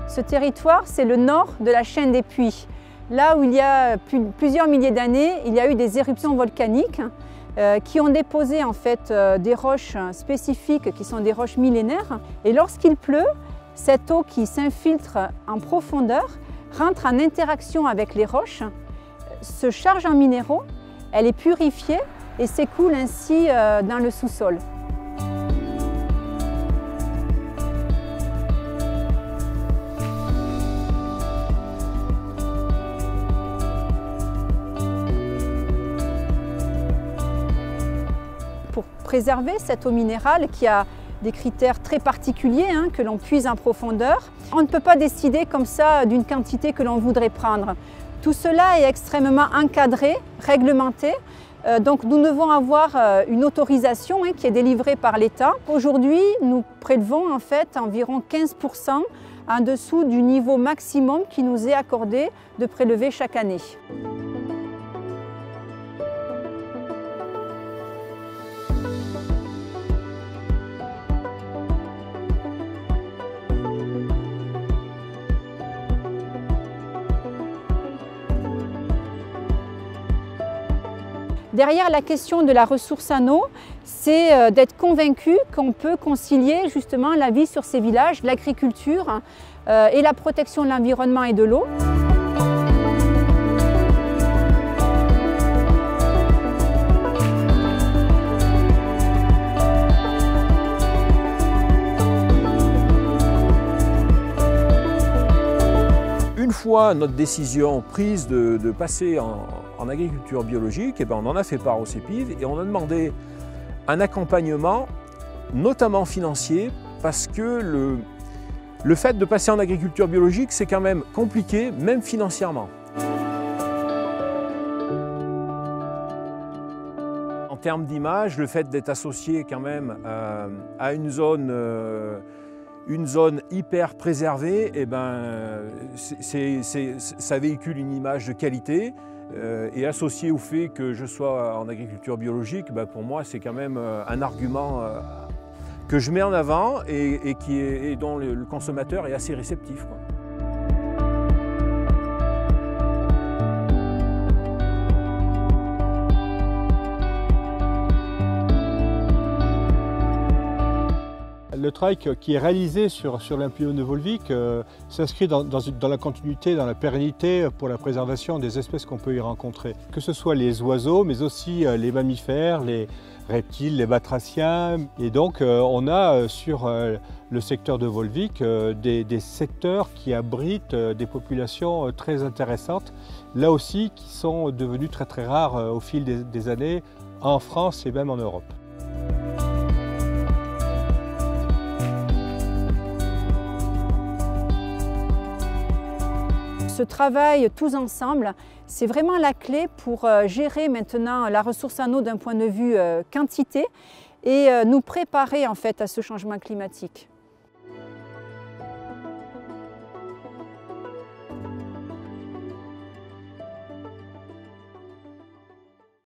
Ce territoire, c'est le nord de la chaîne des Puys. Là où il y a plusieurs milliers d'années, il y a eu des éruptions volcaniques qui ont déposé en fait des roches spécifiques qui sont des roches millénaires. Et lorsqu'il pleut, cette eau qui s'infiltre en profondeur rentre en interaction avec les roches, se charge en minéraux, elle est purifiée et s'écoule ainsi dans le sous-sol. Pour préserver cette eau minérale qui a des critères très particuliers que l'on puise en profondeur, on ne peut pas décider comme ça d'une quantité que l'on voudrait prendre. Tout cela est extrêmement encadré, réglementé. Donc nous devons avoir une autorisation qui est délivrée par l'État. Aujourd'hui, nous prélevons en fait environ 15% en dessous du niveau maximum qui nous est accordé de prélever chaque année. Derrière la question de la ressource en eau, c'est d'être convaincu qu'on peut concilier justement la vie sur ces villages, l'agriculture et la protection de l'environnement et de l'eau. Une fois notre décision prise de passer en agriculture biologique, on en a fait part au CEPIV et on a demandé un accompagnement, notamment financier, parce que le fait de passer en agriculture biologique, c'est quand même compliqué, même financièrement. En termes d'image, le fait d'être associé quand même à une zone hyper préservée, ça véhicule une image de qualité. Et associé au fait que je sois en agriculture biologique, pour moi c'est quand même un argument que je mets en avant et dont le consommateur est assez réceptif, quoi. Le travail qui est réalisé sur l'Impléon de Volvic s'inscrit dans la continuité, dans la pérennité pour la préservation des espèces qu'on peut y rencontrer. Que ce soit les oiseaux, mais aussi les mammifères, les reptiles, les batraciens. Et donc on a sur le secteur de Volvic des secteurs qui abritent des populations très intéressantes, là aussi qui sont devenues très rares au fil des années en France et même en Europe. Ce travail tous ensemble, c'est vraiment la clé pour gérer maintenant la ressource en eau d'un point de vue quantité et nous préparer en fait à ce changement climatique.